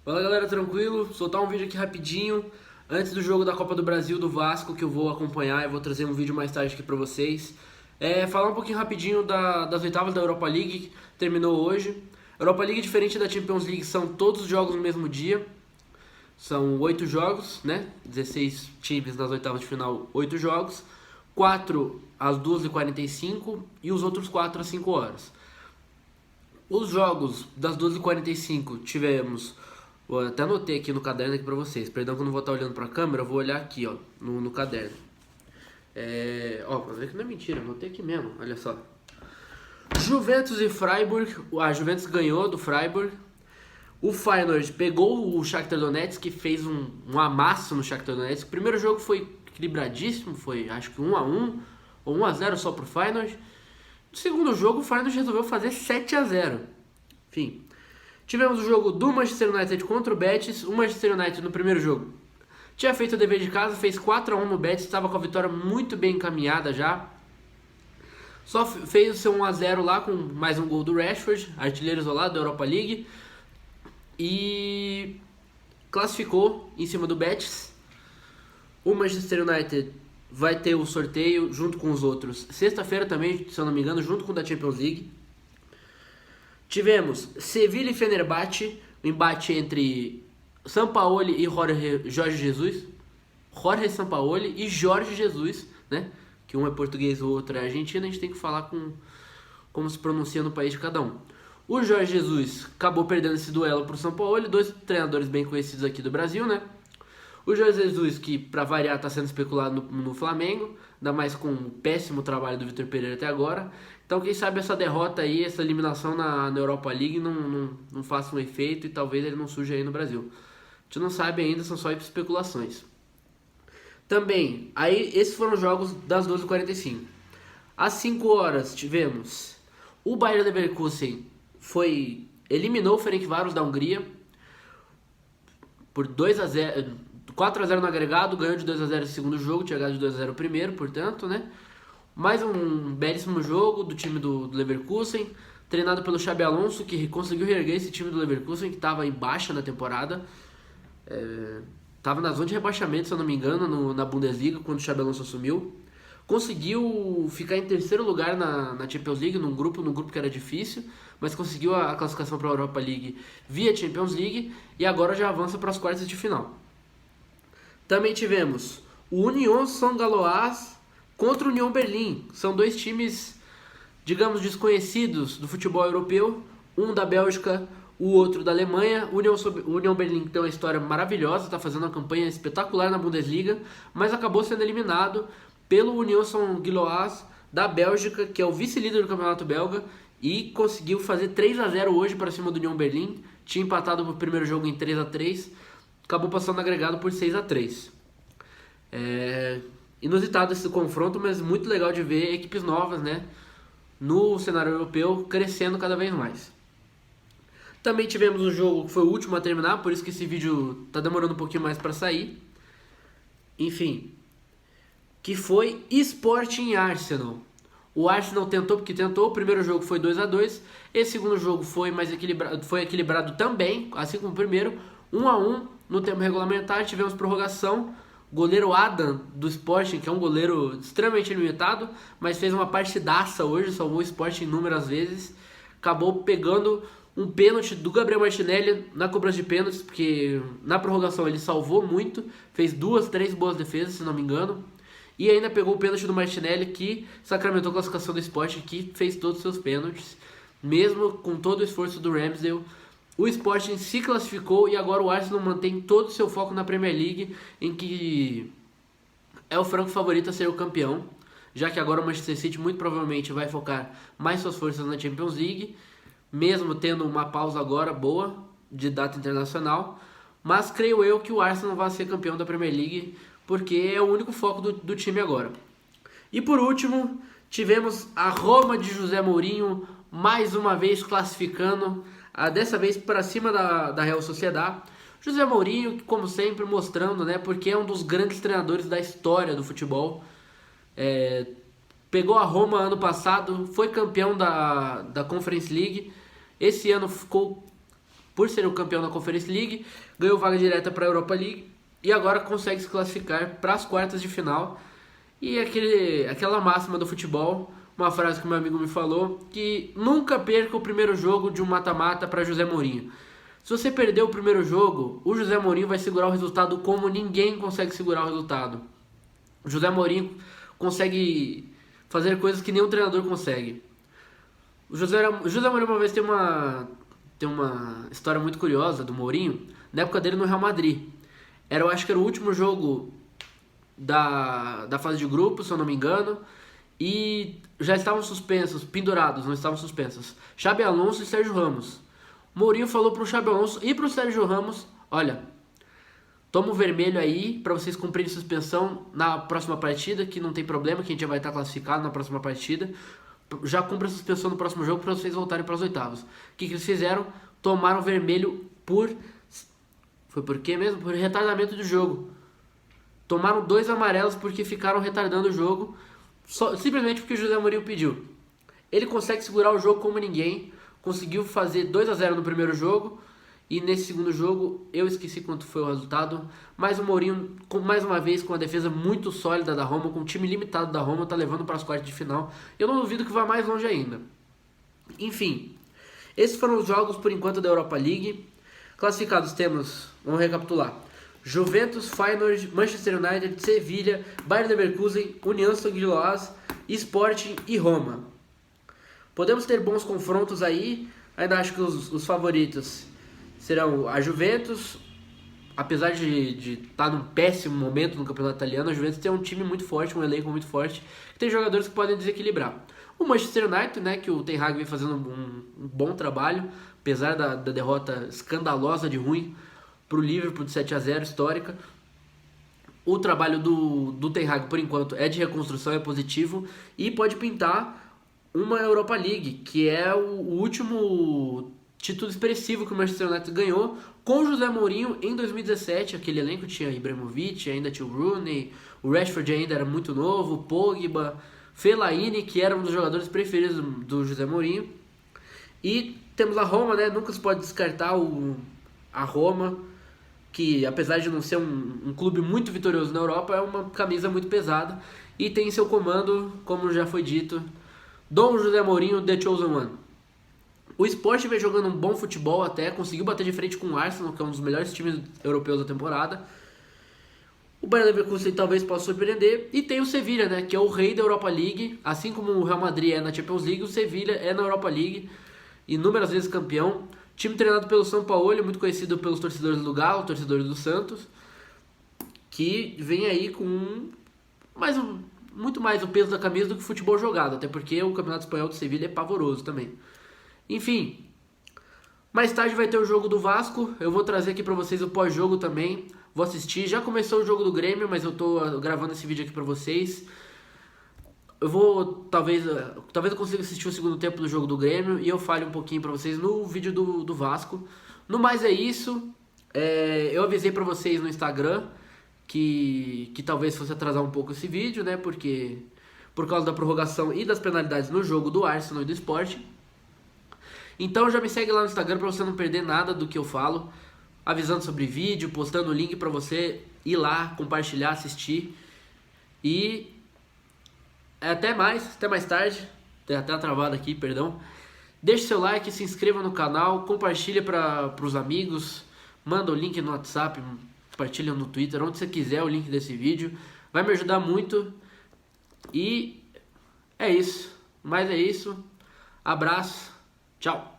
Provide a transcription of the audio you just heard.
Fala galera, tranquilo? Soltar um vídeo aqui rapidinho antes do jogo da Copa do Brasil do Vasco que eu vou acompanhar. Eu vou trazer um vídeo mais tarde aqui pra vocês. Falar um pouquinho rapidinho das oitavas da Europa League que terminou hoje. A Europa League, diferente da Champions League, são todos os jogos no mesmo dia. São 8 jogos, né? 16 times nas oitavas de final, 8 jogos. 4 às 2h45 e os outros 4 às 5 horas. Os jogos das 12h45 tivemos. Eu até anotei aqui no caderno aqui pra vocês. Perdão que eu não vou estar olhando pra câmera, eu vou olhar aqui, ó, no caderno. Pra ver que não é mentira, anotei aqui mesmo, olha só. Juventus e Freiburg. A Juventus ganhou do Freiburg. O Feyenoord pegou o Shakhtar Donetsk, que fez um amasso no Shakhtar Donetsk. O primeiro jogo foi equilibradíssimo, foi acho que 1-1 ou 1-0 só pro Feyenoord. No segundo jogo, o Feyenoord resolveu fazer 7-0. Enfim, tivemos o jogo do Manchester United contra o Betis. O Manchester United no primeiro jogo tinha feito o dever de casa, fez 4-1 no Betis, estava com a vitória muito bem encaminhada já. Só fez o seu 1-0 lá com mais um gol do Rashford, artilheiro isolado da Europa League. E classificou em cima do Betis. O Manchester United vai ter o sorteio junto com os outros sexta-feira também, se eu não me engano, junto com o da Champions League. Tivemos Sevilla e Fenerbahçe, o embate entre Sampaoli e Jorge Jesus. Jorge Sampaoli e Jorge Jesus, né? Que um é português e o outro é argentino, a gente tem que falar como se pronuncia no país de cada um. O Jorge Jesus acabou perdendo esse duelo para o Sampaoli, dois treinadores bem conhecidos aqui do Brasil, né? O Jorge Jesus, que para variar está sendo especulado no Flamengo, ainda mais com o péssimo trabalho do Vitor Pereira até agora. Então quem sabe essa derrota aí, essa eliminação na Europa League não faça um efeito e talvez ele não surja aí no Brasil. A gente não sabe ainda, são só especulações. Também, aí esses foram os jogos das 12h45. Às 5 horas tivemos o Bayer Leverkusen eliminou o Ferencváros da Hungria por 2-0, 4-0 no agregado, ganhou de 2-0 no segundo jogo, tinha ganhado de 2-0 o primeiro, portanto, né? Mais um belíssimo jogo do time do Leverkusen, treinado pelo Xabi Alonso, que conseguiu reerguer esse time do Leverkusen, que estava em baixa na temporada. Estava na zona de rebaixamento, se eu não me engano, na Bundesliga, quando o Xabi Alonso assumiu. Conseguiu ficar em terceiro lugar na Champions League, num grupo que era difícil, mas conseguiu a classificação para a Europa League via Champions League e agora já avança para as quartas de final. Também tivemos o Union Saint-Galois contra o Union Berlin. São dois times, digamos, desconhecidos do futebol europeu, um da Bélgica, o outro da Alemanha. O Union Berlin tem uma história maravilhosa, está fazendo uma campanha espetacular na Bundesliga, mas acabou sendo eliminado pelo Union Saint-Gilloise da Bélgica, que é o vice-líder do campeonato belga, e conseguiu fazer 3-0 hoje para cima do Union Berlin. Tinha empatado no primeiro jogo em 3-3, acabou passando agregado por 6-3. Inusitado esse confronto, mas muito legal de ver equipes novas, né, no cenário europeu crescendo cada vez mais. Também tivemos um jogo que foi o último a terminar, por isso que esse vídeo está demorando um pouquinho mais para sair. Enfim, que foi Sporting Arsenal. O Arsenal tentou porque tentou, o primeiro jogo foi 2-2, esse segundo jogo foi mais equilibrado, foi equilibrado também, assim como o primeiro, 1-1 no tempo regulamentar, tivemos prorrogação. Goleiro Adam do Sporting, que é um goleiro extremamente limitado, mas fez uma partidaça hoje, salvou o Sporting inúmeras vezes, acabou pegando um pênalti do Gabriel Martinelli na cobrança de pênaltis, porque na prorrogação ele salvou muito, fez 2-3 boas defesas, se não me engano. E ainda pegou o pênalti do Martinelli, que sacramentou a classificação do Sporting, que fez todos os seus pênaltis. Mesmo com todo o esforço do Ramsdale, o Sporting se classificou e agora o Arsenal mantém todo o seu foco na Premier League, em que é o franco favorito a ser o campeão, já que agora o Manchester City muito provavelmente vai focar mais suas forças na Champions League, mesmo tendo uma pausa agora boa de data internacional. Mas creio eu que o Arsenal vai ser campeão da Premier League, porque é o único foco do time agora. E por último, tivemos a Roma de José Mourinho mais uma vez classificando, dessa vez para cima da Real Sociedad. José Mourinho, como sempre, mostrando, né, porque é um dos grandes treinadores da história do futebol. Pegou a Roma ano passado, foi campeão da Conference League. Esse ano ficou por ser o campeão da Conference League, ganhou vaga direta para a Europa League e agora consegue se classificar para as quartas de final. E aquela máxima do futebol, uma frase que meu amigo me falou, que nunca perca o primeiro jogo de um mata-mata para José Mourinho. Se você perder o primeiro jogo, o José Mourinho vai segurar o resultado como ninguém consegue segurar o resultado. O José Mourinho consegue fazer coisas que nenhum treinador consegue. O José Mourinho uma vez tem uma história muito curiosa do Mourinho, na época dele no Real Madrid. Eu acho que era o último jogo da fase de grupos, se eu não me engano, e já estavam suspensos, pendurados, não estavam suspensos, Xabi Alonso e Sérgio Ramos. Mourinho falou pro Xabi Alonso e pro Sérgio Ramos: olha, toma o vermelho aí pra vocês cumprirem suspensão na próxima partida, que não tem problema, que a gente já vai estar classificado na próxima partida. Já cumpre a suspensão no próximo jogo pra vocês voltarem para as oitavas. O que eles fizeram? Tomaram o vermelho foi por quê mesmo? Por retardamento do jogo. Tomaram 2 amarelos porque ficaram retardando o jogo, simplesmente porque o José Mourinho pediu. Ele consegue segurar o jogo como ninguém. Conseguiu fazer 2-0 no primeiro jogo. E nesse segundo jogo, eu esqueci quanto foi o resultado. Mas o Mourinho, mais uma vez, com a defesa muito sólida da Roma, com o time limitado da Roma, tá levando para as quartas de final. Eu não duvido que vá mais longe ainda. Enfim, esses foram os jogos, por enquanto, da Europa League. Classificados temos, vamos recapitular: Juventus, Feyenoord, Manchester United, Sevilha, Bayer Leverkusen, União Saint-Gilloise, Sporting e Roma. Podemos ter bons confrontos aí. Ainda acho que os favoritos serão a Juventus. Apesar de estar num péssimo momento no campeonato italiano, a Juventus tem um time muito forte, um elenco muito forte, que tem jogadores que podem desequilibrar. O Manchester United, né, que o Ten Hag vem fazendo um bom trabalho, apesar da derrota escandalosa de ruim para o Liverpool de 7-0 histórica. O trabalho do Ten Hag, por enquanto, é de reconstrução, é positivo, e pode pintar uma Europa League, que é o último título expressivo que o Manchester United ganhou com o José Mourinho em 2017. Aquele elenco tinha Ibrahimovic, ainda tinha o Rooney, o Rashford ainda era muito novo, Pogba, Fellaini, que era um dos jogadores preferidos do José Mourinho. E temos a Roma, né? Nunca se pode descartar a Roma, que apesar de não ser um clube muito vitorioso na Europa, é uma camisa muito pesada e tem em seu comando, como já foi dito, Dom José Mourinho, The Chosen One. O Sporting vem jogando um bom futebol até, conseguiu bater de frente com o Arsenal, que é um dos melhores times europeus da temporada. O Bayer Leverkusen talvez possa surpreender. E tem o Sevilha, né, que é o rei da Europa League. Assim como o Real Madrid é na Champions League, o Sevilha é na Europa League. Inúmeras vezes campeão. Time treinado pelo São Paulo, muito conhecido pelos torcedores do Galo, torcedores do Santos, que vem aí com muito mais o peso da camisa do que o futebol jogado, até porque o Campeonato Espanhol do Sevilha é pavoroso também. Enfim, mais tarde vai ter o jogo do Vasco, eu vou trazer aqui pra vocês o pós-jogo também, vou assistir. Já começou o jogo do Grêmio, mas eu tô gravando esse vídeo aqui pra vocês. Eu vou, talvez eu consiga assistir o segundo tempo do jogo do Grêmio e eu fale um pouquinho pra vocês no vídeo do Vasco. No mais é isso, eu avisei pra vocês no Instagram que talvez fosse atrasar um pouco esse vídeo, né, porque por causa da prorrogação e das penalidades no jogo do Arsenal e do Sporting. Então já me segue lá no Instagram pra você não perder nada do que eu falo, avisando sobre vídeo, postando o link pra você ir lá, compartilhar, assistir. E até mais tarde. Tem até uma travada aqui, perdão. Deixe seu like, se inscreva no canal, compartilha para os amigos, manda o link no WhatsApp, compartilha no Twitter, onde você quiser o link desse vídeo. Vai me ajudar muito. E é isso. Mas é isso. Abraço. Tchau.